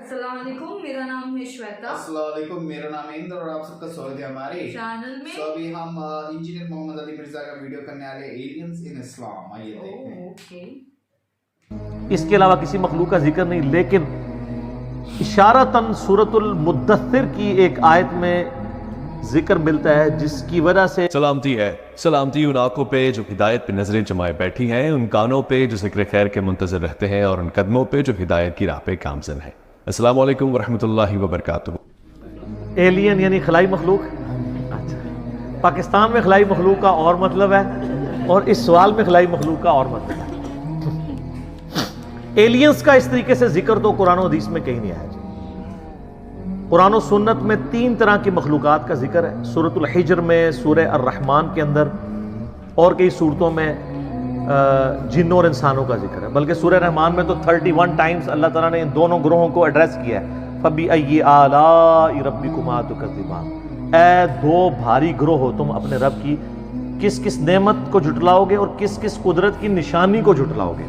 अस्सलाम वालेकुम, मेरा नाम है श्वेता। अस्सलाम वालेकुम, मेरा नाम है इंद्र और आप सबका स्वागत है हमारे चैनल में। तो अभी हम इंजीनियर मोहम्मद अली मिर्जा का वीडियो करने वाले एलियंस इन इस्लाम। आइए देखते हैं। ओके। इसके अलावा किसी मखलूक का जिक्र नहीं, लेकिन इशारतन सूरतुल मुद्दस्सिर की एक आयत में जिक्र मिलता है जिसकी वजह से सलामती है। सलामती उन आंखों पे जो हिदायत पे नजरें जमाए बैठी हैं, उन कानों पे जो जिक्र खैर के मुंतजर रहते हैं, और उन कदमों पे जो हिदायत की राह पे गामज़न है। अस्सलाम वालेकुम वरहमतुल्लाहि वबरकातुहू। एलियन यानी खलाई मखलूक। अच्छा, पाकिस्तान में खलाई मखलूक का और मतलब है और इस सवाल में खलाई मखलूक का और मतलब है। एलियंस का इस तरीके से जिक्र तो कुरान और हदीस में कहीं नहीं आया। कुरान और सुन्नत में 3 तरह की मखलूकात का जिक्र है। सूरतुल हिज्र में, सूरह अर्रहमान के अंदर और कई सूरतों में जिन्नों और इंसानों का जिक्र है। बल्कि सूरह रहमान में तो 31 टाइम्स अल्लाह ताला ने इन दोनों ग्रोहों को एड्रेस किया है। फबी अय्यि आलाइ रब्बिकुमा तुकज़्ज़िबान। ऐ दो भारी ग्रोह हो, तुम अपने रब की किस किस नेमत को झुटलाओगे और किस किस कुदरत की निशानी को झुटलाओगे।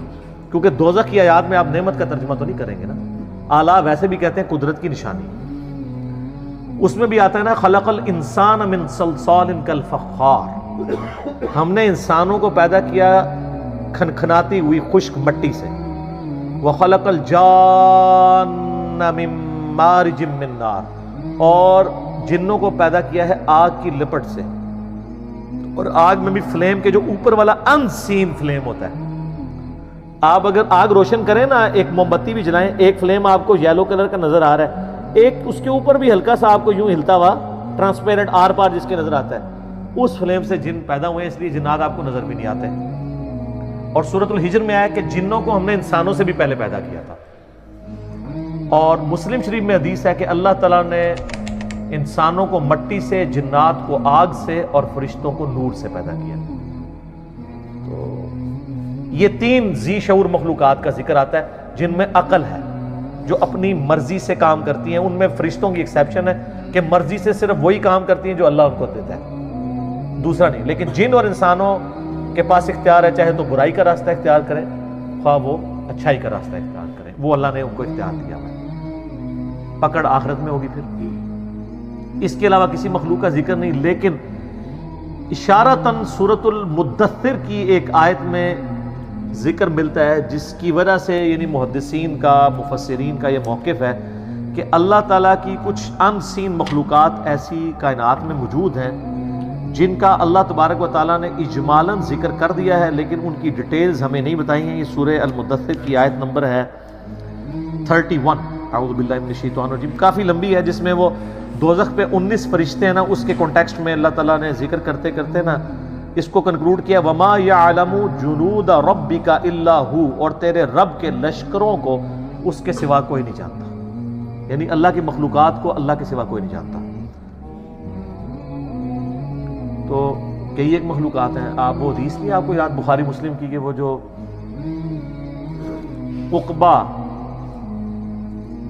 क्योंकि दोज़ख की आयत में आप नेमत का तर्जुमा तो नहीं करेंगे ना, आला वैसे भी कहते हैं कुदरत की निशानी। उसमें भी आता है ना, खलक़ल इंसान मिन सलसालिन कल फ़ख़्ख़ार। हमने इंसानों को पैदा किया खनखनाती हुई खुश्क मट्टी से। व खलक़ल जान्न मिन मारिजिम मिन नार। और जिन्नों को पैदा किया है आग की लिपट से। और आग में भी फ्लेम के जो ऊपर वाला अनसीन फ्लेम होता है। आप अगर आग रोशन करें ना, एक मोमबत्ती भी जलाएं, एक फ्लेम आपको येलो कलर का नजर आ रहा है, एक उसके ऊपर भी हल्का सा आपको यूं हिलता हुआ ट्रांसपेरेंट आर पार जिसके नजर आता है, उस फ्लेम से जिन पैदा हुए, इसलिए जिन्नात आपको नजर भी नहीं आते। और सूरतुल हिज्र में आया कि जिन्नों को हमने इंसानों से भी पहले पैदा किया था। और मुस्लिम शरीफ में हदीस है कि अल्लाह ताला ने इंसानों को मट्टी से, जिन्नात को आग से और फरिश्तों को नूर से पैदा किया। तो ये 3 जी शऊर मखलूकात का जिक्र आता है जिनमें अकल है, जो अपनी मर्जी से काम करती हैं। उनमें फरिश्तों की एक्सेप्शन है कि मर्जी से सिर्फ वही काम करती हैं जो अल्लाह उनको देता है, दूसरा नहीं। लेकिन जिन और इंसानों के पास इख्तियार है, चाहे तो बुराई का रास्ता इख्तियार करें, ख्वाह वो अच्छाई का रास्ता इख्तियार करें, वो अल्लाह ने उनको इख्तियार दिया है। पकड़ आखिरत में होगी फिर। इसके अलावा किसी मखलूक का जिक्र नहीं, लेकिन इशारतन सूरतुल मुद्दस्सिर की एक आयत में जिक्र मिलता है जिसकी वजह से यानी मुहद्दिसीन का, मुफस्सिरीन का ये मौक़िफ़ है कि अल्लाह ताला की कुछ अनसीन मखलूक़ात ऐसी कायनात में मौजूद हैं जिनका अल्लाह तबारक व तआला ने इजमालन जिक्र कर दिया है, लेकिन उनकी डिटेल्स हमें नहीं बताई हैं। ये सूरह अल-मुद्दस्सिर की आयत नंबर है 31। अऊज़ु बिल्लाहि मिनश शैतानिर रजीम। काफ़ी लंबी है, जिसमें वो दोज़ख पे 19 फरिश्ते हैं ना, उसके कॉन्टेक्स्ट में अल्लाह ताला ने जिक्र करते करते ना इसको कंक्लूड किया, वमा यअलमु जुनूद रब्बिका इल्ला हु। और तेरे रब के लश्करों को उसके सिवा कोई नहीं जानता। यानी अल्लाह की मखलूकात को अल्लाह के सिवा कोई नहीं जानता। तो कई एक मखलूकात हैं, आप वो हदीस नहीं आपको याद बुखारी मुस्लिम की, कि वो जो उक़बा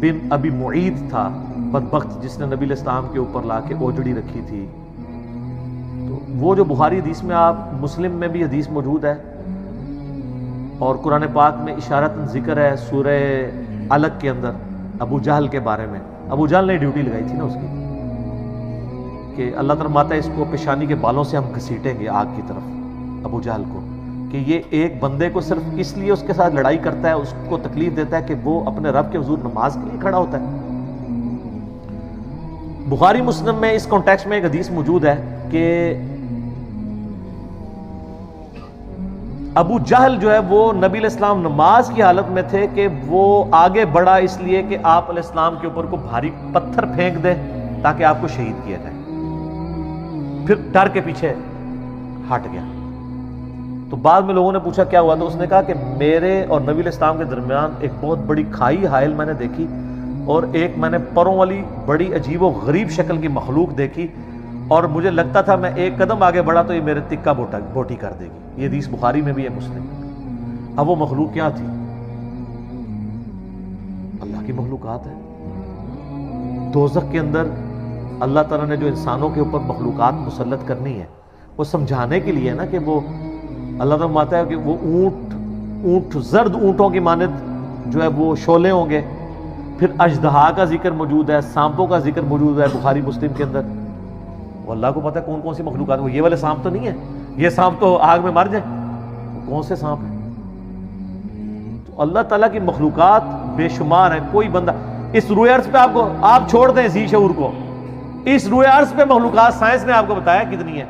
बिन अबी मुईद था बदबख्त, जिसने नबी इस्लाम के ऊपर लाके ओजड़ी रखी थी। तो वो जो बुखारी हदीस में, आप मुस्लिम में भी हदीस मौजूद है और कुरान पाक में इशारतन जिक्र है सूरह अलग के अंदर अबू जहल के बारे में। अबू जहल ने ड्यूटी लगाई थी ना उसकी कि अल्लाह फरमाता है इसको पेशानी के बालों से हम घसीटेंगे आग की तरफ, अबू जहल को, कि ये एक बंदे को सिर्फ इसलिए उसके साथ लड़ाई करता है, उसको तकलीफ देता है कि वो अपने रब के हुजूर नमाज के लिए खड़ा होता है। बुखारी मुस्लिम में इस कॉन्टेक्स्ट में एक हदीस मौजूद है कि अबू जहल जो है वो नबी इस्लाम नमाज की हालत में थे कि वो आगे बढ़ा इसलिए कि आप इस्लाम के ऊपर को भारी पत्थर फेंक दे ताकि आपको शहीद किया जाए। फिर डर के पीछे हट गया। तो बाद में लोगों ने पूछा क्या हुआ, तो उसने कहा कि मेरे और नबी इस्लाम के दरमियान एक बहुत बड़ी खाई हायल मैंने देखी और एक मैंने परों वाली बड़ी अजीब व गरीब शक्ल की मखलूक देखी, और मुझे लगता था मैं एक कदम आगे बढ़ा तो ये मेरे तिक्का बोटी कर देगी। ये हदीस बुखारी में भी है, मुस्लिम। अब वो मखलूक क्या थी? अल्लाह की मखलूकात है। दोज़ख के अंदर अल्लाह ताला ने जो इंसानों के ऊपर मखलूकात मुसल्लत करनी है, वो समझाने के लिए ना, कि वो अल्लाह ताला मानता है कि वो ऊँट जर्द ऊँटों की मानद जो है वो शोले होंगे, پھر اژدہا کا ذکر موجود ہے، سانپوں کا ذکر موجود ہے بخاری مسلم کے اندر. وہ اللہ کو پتہ ہے کون کون سی مخلوقات. وہ یہ والے سانپ تو نہیں ہے، یہ سانپ تو آگ میں مر جائے. کون سے سانپ ہیں؟ تو اللہ تعالیٰ کی مخلوقات بے شمار ہیں. کوئی بندہ اس روئے عرض پہ آپ چھوڑ دیں ذی شعور کو، اس روئے عرض پہ مخلوقات سائنس نے آپ کو بتایا کتنی ہے.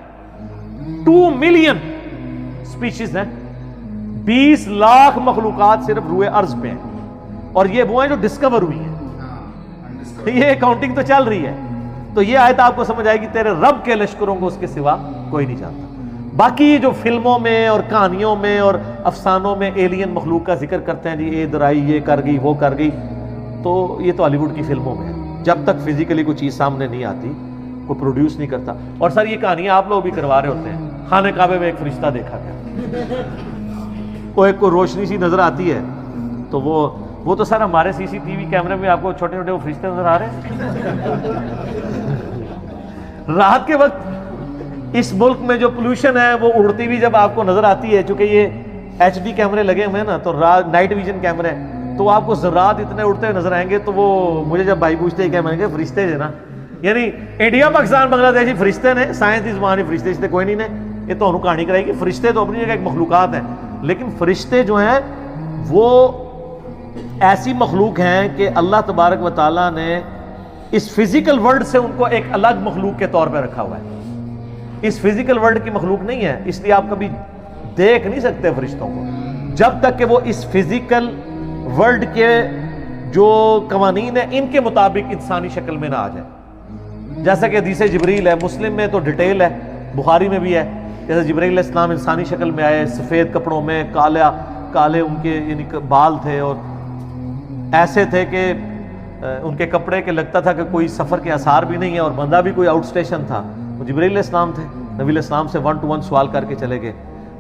2 ملین سپیشیز ہیں، 20 لاکھ مخلوقات صرف روئے عرض پہ ہیں، اور یہ وہ ہیں جو ڈسکور ہوئی ہیں. یہ کاؤنٹنگ تو چل رہی ہے. تو یہ آیت آپ کو سمجھ آئے گی تیرے رب کے لشکروں کو اس کے سوا کوئی نہیں جانتا. باقی یہ جو فلموں میں اور کہانیوں میں اور افسانوں میں ایلین مخلوق کا ذکر کرتے ہیں، جی ادھر آئی، یہ کر گئی، وہ کر گئی، تو یہ تو ہالی ووڈ کی فلموں میں ہے. جب تک فزیکلی کوئی چیز سامنے نہیں آتی کوئی پروڈیوس نہیں کرتا. اور سر یہ کہانیاں آپ لوگ بھی کروا رہے ہوتے ہیں. خانہ کعبے میں ایک فرشتہ دیکھا گیا، وہ ایک کو روشنی سی نظر آتی ہے، تو وہ تو سر ہمارے سی سی ٹی وی کیمرے میں آپ کو چھوٹے چھوٹے وہ فرشتے نظر آ رہے ہیں. رات کے وقت اس ملک میں جو پولوشن ہے وہ اڑتی ہوئی جب آپ کو نظر آتی ہے، چونکہ یہ ایچ ڈی کیمرے لگے ہوئے ہیں نا، تو نائٹ ویژن کیمرے، تو آپ کو ذرات اتنے اڑتے ہوئے نظر آئیں گے. تو وہ مجھے جب بھائی پوچھتے ہیں کہ میں نے کہا فرشتے جو نا، یعنی انڈیا پاکستان بنگلہ دیش فرشتے نے، سائنس کی زبان فرشتے کوئی نہیں نے. یہ تو انہوں کہانی کرائے گی. فرشتے تو اپنی جگہ ایک مخلوقات ہیں، لیکن فرشتے جو ہیں وہ ایسی مخلوق ہیں کہ اللہ تبارک و تعالیٰ نے اس فزیکل ورلڈ سے ان کو ایک الگ مخلوق کے طور پہ رکھا ہوا ہے. اس فزیکل ورلڈ کی مخلوق نہیں ہے، اس لیے آپ کبھی دیکھ نہیں سکتے فرشتوں کو جب تک کہ وہ اس فزیکل ورلڈ کے جو قوانین ہیں ان کے مطابق انسانی شکل میں نہ آ جائے. جیسا کہ حدیث جبریل ہے، مسلم میں تو ڈیٹیل ہے، بخاری میں بھی ہے. جیسے جبریل علیہ السلام انسانی شکل میں آئے، سفید کپڑوں میں، کالے ان کے یعنی بال تھے، اور ایسے تھے کہ ان کے کپڑے کے لگتا تھا کہ کوئی سفر کے آثار بھی نہیں ہے، اور بندہ بھی کوئی آؤٹ اسٹیشن تھا. وہ جبریل علیہ السلام تھے. نبی علیہ السلام سے 1 to 1 سوال کر کے چلے گئے،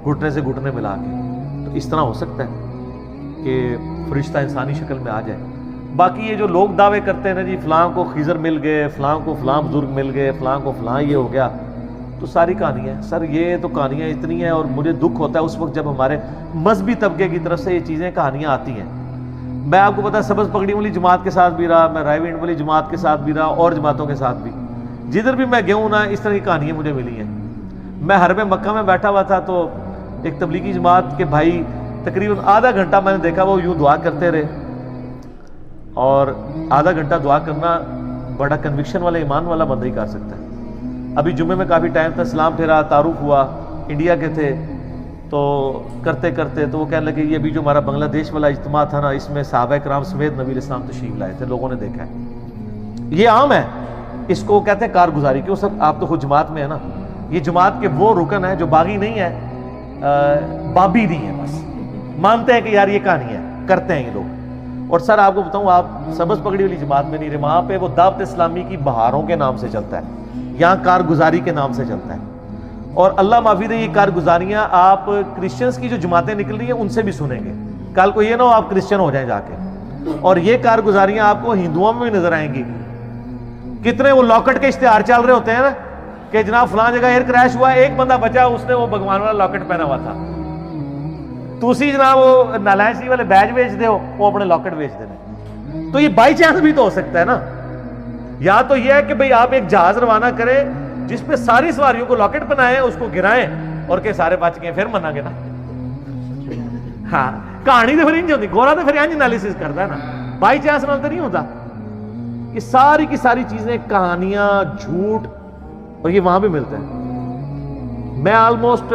گھٹنے سے گھٹنے ملا کے. تو اس طرح ہو سکتا ہے کہ فرشتہ انسانی شکل میں آ جائے. باقی یہ جو لوگ دعوے کرتے ہیں نا جی فلاں کو خضر مل گئے، فلاں کو فلاں بزرگ مل گئے، فلاں کو فلاں یہ ہو گیا، تو ساری کہانیاں ہیں سر. یہ تو کہانیاں اتنی ہیں، اور مجھے دکھ ہوتا ہے اس وقت جب ہمارے مذہبی طبقے کی طرف سے یہ چیزیں کہانیاں آتی ہیں. میں آپ کو پتا ہے سبز پگڑی والی جماعت کے ساتھ بھی رہا، میں رائے وینڈ والی جماعت کے ساتھ بھی رہا، اور جماعتوں کے ساتھ بھی. جدھر بھی میں گیا ہوں نا اس طرح کی کہانیاں مجھے ملی ہیں. میں حرم مکہ میں بیٹھا ہوا تھا، تو ایک تبلیغی جماعت کے بھائی تقریباً آدھا گھنٹہ میں نے دیکھا وہ یوں دعا کرتے رہے. اور آدھا گھنٹہ دعا کرنا بڑا کنوکشن والا ایمان والا بندہ ہی کر سکتا ہے. ابھی جمعے میں کافی ٹائم تھا، سلام پھیرا، تعارف ہوا، انڈیا کے تھے. تو کرتے کرتے تو وہ کہنے لگے یہ ابھی جو ہمارا بنگلہ دیش والا اجتماع تھا نا، اس میں صحابہ کرام سمیت نبی علیہ السلام تشریف لائے تھے، لوگوں نے دیکھا ہے. یہ عام ہے، اس کو کہتے ہیں کارگزاری. کیوں سر آپ تو خود جماعت میں ہے نا. یہ جماعت کے وہ رکن ہے جو باغی نہیں ہے، بابی نہیں ہے، بس مانتے ہیں کہ یار یہ کہانی ہے، کرتے ہیں یہ لوگ. اور سر آپ کو بتاؤں، آپ سبز پگڑی والی جماعت میں نہیں رہے، وہاں پہ وہ دعوت اسلامی کی بہاروں کے نام سے چلتا ہے، یہاں کارگزاری کے نام سے چلتا ہے. اور اللہ معافی دے، یہ کارگزاریاں آپ کرسچنز کی جو جماعتیں نکل رہی ہیں ان سے بھی سنیں گے. کل کو یہ نہ ہو آپ کرسچن ہو جائیں جا کے. اور یہ کارگزاریاں آپ کو ہندوؤں میں بھی نظر آئیں گی. کتنے وہ لاکٹ کے اشتہار چل رہے ہوتے ہیں نا کہ جناب فلاں جگہ ایئر کریش ہوا، ایک بندہ بچا، اس نے وہ بھگوان والا لاکٹ پہنا ہوا تھا. تسی جناب وہ نالائنسی والے بیج بیچ دے ہو، وہ اپنے لاکٹ بیچ دے. تو یہ بائی چانس بھی تو ہو سکتا ہے نا. یا تو یہ ہے کہ بھئی آپ ایک جہاز روانہ کریں جس پہ ساری سواریوں کو لاکٹ بنائیں، اس کو گرائیں، اور کہ سارے بچ گئے، پھر منا گے نا. ہاں کہانی تو پھر انج ہوتی، گورا تو پھر انج انالیسس کرتا ہے نا، بائی چانس نال تو نہیں ہوتا. یہ ساری کی ساری چیزیں کہانیاں، جھوٹ، اور یہ وہاں بھی ملتے ہیں. میں آلموسٹ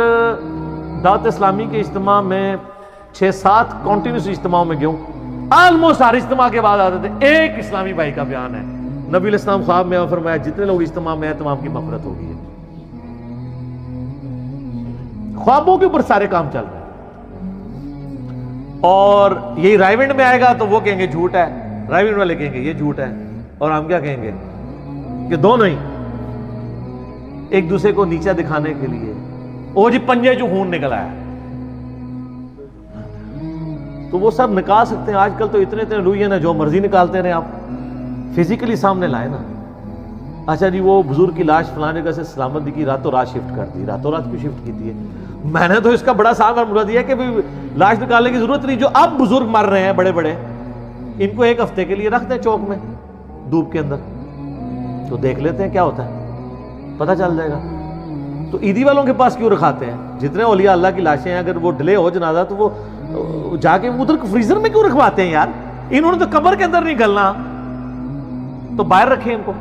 دعوت اسلامی کے اجتماع میں 6-7 کنٹینیوس اجتماعوں میں گیا ہوں. آلموسٹ ہر اجتماع کے بعد آتے تھے ایک اسلامی بھائی کا بیان ہے، نبی علیہ السلام خواب میں فرمایا جتنے لوگ اجتماع میں ہیں تمام کی مغفرت ہوگی. خوابوں کے اوپر سارے کام چل رہے ہیں. اور یہی رائے وینڈ میں آئے گا تو وہ کہیں گے جھوٹ ہے، رائے وینڈ والے کہیں گے یہ جھوٹ ہے، اور ہم کیا کہیں گے کہ دونوں ہی ایک دوسرے کو نیچا دکھانے کے لیے. او جی پنجے جو خون نکل آیا، تو وہ سب نکال سکتے ہیں. آج کل تو اتنے لوہین ہیں جو مرضی نکالتے رہے، آپ فزیکلی سامنے لائے نا. اچھا جی وہ بزرگ کی لاش فلاں جگہ سے سلامت کی راتوں رات شفٹ کر دی. راتوں رات کیوں شفٹ کی ہے؟ میں نے تو اس کا بڑا صاف اور مراد دیا کہ لاش نکالنے کی ضرورت نہیں. جو اب بزرگ مر رہے ہیں بڑے بڑے، इनको एक हफ्ते के लिए रखते हैं चौक में धूप के अंदर, तो देख लेते हैं क्या होता है, पता चल जाएगा। तो ईदी वालों के पास क्यों रखाते हैं? जितने औलिया अल्लाह की लाशें हैं, अगर वो डिले हो जनाजा तो वो जाके उधर फ्रीजर में क्यों रखवाते हैं यार? इन्होंने तो कब्र के अंदर नहीं गलना, तो बाहर रखें इनको।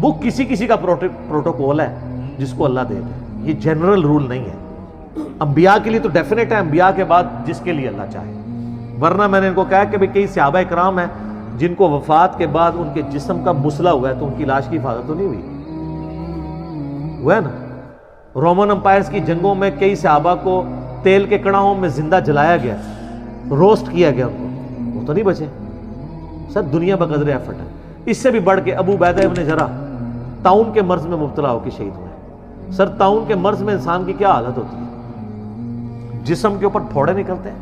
वो किसी किसी का प्रोटोकॉल है जिसको अल्लाह दे दे, ये जनरल रूल नहीं है। अंबिया के लिए तो डेफिनेट है, अंबिया के बाद जिसके लिए अल्लाह चाहे। वरना मैंने इनको कहा कि भाई कई सहाबा कराम हैं जिनको वफात के बाद उनके जिस्म का मुसला हुआ है, तो उनकी लाश की हिफाजत तो नहीं हुई, हुआ है ना। रोमन अंपायर्स की जंगों में कई सहाबा को तेल के कड़ाहों में जिंदा जलाया गया, रोस्ट किया गया उनको, वो तो नहीं बचे। सर दुनिया बकदर एफर्ट है। इससे भी बढ़ के अबू उबैदा इब्न जरा ताउन के मर्ज में मुब्तला होकर शहीद हुए। सर ताउन के मर्ज में इंसान की क्या हालत होती है? जिस्म के ऊपर फोड़े निकलते हैं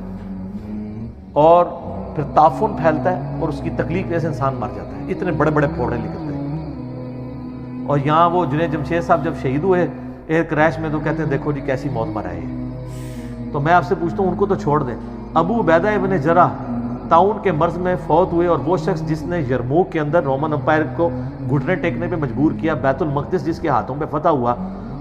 और फिर ताफुन फैलता है और उसकी तकलीफ वजह से इंसान मर जाता है, इतने बड़े बड़े फोड़े निकलते हैं। और यहाँ वो जुनैद जमशेद साहब जब शहीद हुए एयर क्रैश में, तो कहते हैं देखो जी कैसी मौत मरा है। तो मैं आपसे पूछता हूँ उनको तो छोड़ दें, अबू उबैदा इब्न जरा ताउन के मर्ज में फौत हुए, और वो शख्स जिसने यरमूक के अंदर रोमन अंपायर को घुटने टेकने पे मजबूर किया, बैतुल मक़दिस जिसके हाथों पे फतह हुआ,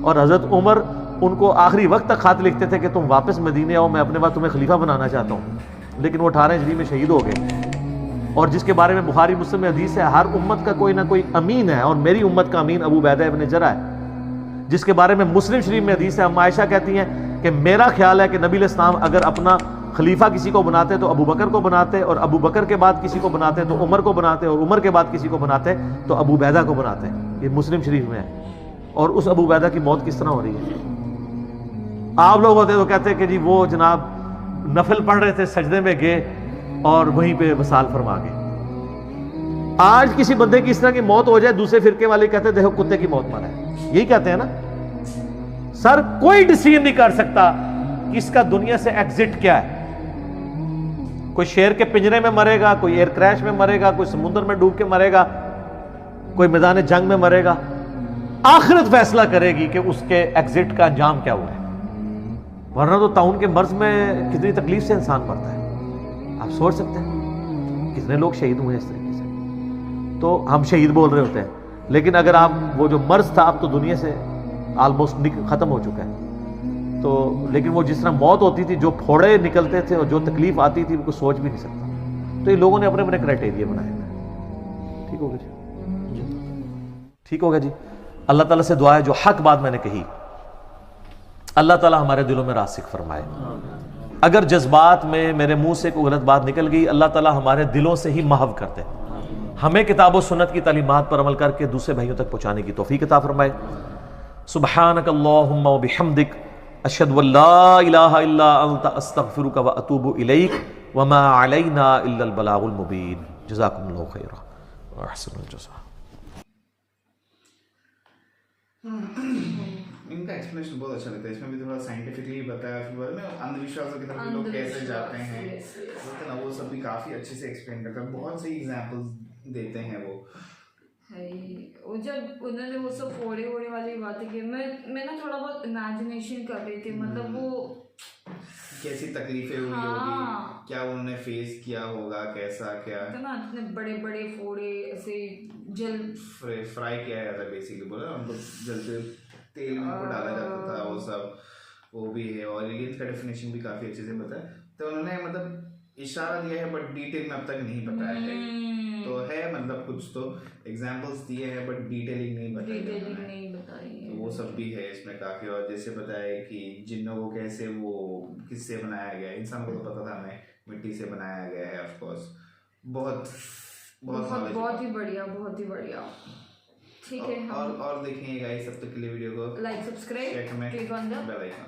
और हज़रत उमर उनको आखिरी वक्त तक खात लिखते थे कि तुम वापस मदीने आओ, मैं अपने बाद तुम्हें खलीफा बनाना चाहता हूँ, लेकिन वो 18 हिजरी में शहीद हो गए। और जिसके बारे में बुखारी मुस्लिम में हदीस है, हर उम्मत का कोई ना कोई अमीन है, और मेरी उम्मत का अमीन अबू उबैदा इब्न जरा है। जिसके बारे में मुस्लिम शरीफ में हदीस है, अम्मा आयशा कहती हैं कि मेरा ख्याल है कि नबी अलैहिस्सलाम अगर अपना खलीफा किसी को बनाते तो अबू बकर को बनाते, और अबू बकर के बाद किसी को बनाते तो उमर को बनाते, और उमर के बाद किसी को बनाते तो अबू उबैदा को बनाते। ये मुस्लिम शरीफ में है। और उस अबू उबैदा की मौत किस तरह हो रही है? आप लोग होते तो कहते कि जी वो जनाब नफल पढ़ रहे थे, सजदे में गए और वहीं पे वसाल फरमा गए। आज किसी बंदे की इस तरह की मौत हो जाए, दूसरे फिरके वाले कहते देखो कुत्ते की मौत मरा है, यही कहते हैं ना। सर कोई डिसीजन नहीं कर सकता कि इसका दुनिया से एग्जिट क्या है। कोई शेर के पिंजरे में मरेगा, कोई एयर क्रैश में मरेगा, कोई समुद्र में डूब के मरेगा, कोई मैदान जंग में मरेगा। आखिरत फैसला करेगी कि उसके एग्जिट का अंजाम क्या हुआ है। वरना तो ताउन के मर्ज में कितनी तकलीफ से इंसान मरता है, आप सोच सकते हैं कितने लोग शहीद हुए इस तरीके से। तो हम शहीद बोल रहे होते हैं, लेकिन अगर आप वो जो मर्ज था अब तो दुनिया से ऑलमोस्ट खत्म हो चुका है। तो लेकिन वो जिस तरह मौत होती थी, जो फोड़े निकलते थे और जो तकलीफ आती थी, वो कोई सोच भी नहीं सकता। तो ये लोगों ने अपने अपने क्राइटेरिया बनाए हैं। ठीक हो गया जी, ठीक हो गया जी। अल्लाह ताला से दुआ है जो हक बात मैंने कही, अल्लाह ताला हमारे दिलों में रासिक फरमाए। अगर जज्बात में मेरे मुंह से कोई गलत बात निकल गई, अल्लाह ताला हमारे दिलों से ही महव कर दे। हमें किताब और सुन्नत की तालीमात पर अमल करके दूसरे भाइयों तक पहुंचाने की तौफीक अता फरमाए। सुब्हानक अल्लाहुम्मा व बिहम्दिक अशहदु अल्ला इलाहा इल्ला अंता अस्तगफिरुका व अतूबु इलैक व मा अलैना इल्लल बलागुल मुबीन। जज़ाकुमुल्लाहु खैरा व अहसनुल जज़ा। इनका एक्सप्लेनेशन बहुत अच्छा लगता है, इसमें भी थोड़ा साइंटिफिकली बताया, फिर बाद में अंधविश्वासों की तरफ लोग कैसे जाते हैं ना, वो सब भी काफ़ी अच्छे से एक्सप्लेन करता है। बहुत सही एग्जांपल्स देते हैं वो जब उन्होंने वो सब फोड़े वोड़े वाली बातें की, मैं ना थोड़ा बहुत इमेजिनेशन कर रही थी, मतलब वो कैसी तकलीफें हुई होगी, क्या उन्होंने फेस किया होगा, कैसा क्या तो ना इतने बड़े बड़े फोड़े ऐसे जल फ्राई किया जाता है बेसिकली, बोला उनको जलते तेल में उनको डाला जाता था, वो सब वो भी है। और एलियंस का डेफिनेशन भी काफ़ी अच्छे से पता है। तो उन्होंने मतलब इशारा दिया है बट डिटेल में अब तक नहीं बताया है। तो है मतलब कुछ तो एग्जांपल्स दिए हैं बट डिटेलिंग नहीं बताई है। तो वो सब भी है इसमें काफ़ी। और जैसे बताया कि जिन्नों को कैसे वो किससे बनाया गया, इंसान को तो पता था हमें मिट्टी से बनाया गया है ऑफ कोर्स। बहुत ही बढ़िया, बहुत ही बढ़िया। ठीक है, और देखेंगे गाइस, सब तक के लिए वीडियो को like, subscribe, click on the bell icon.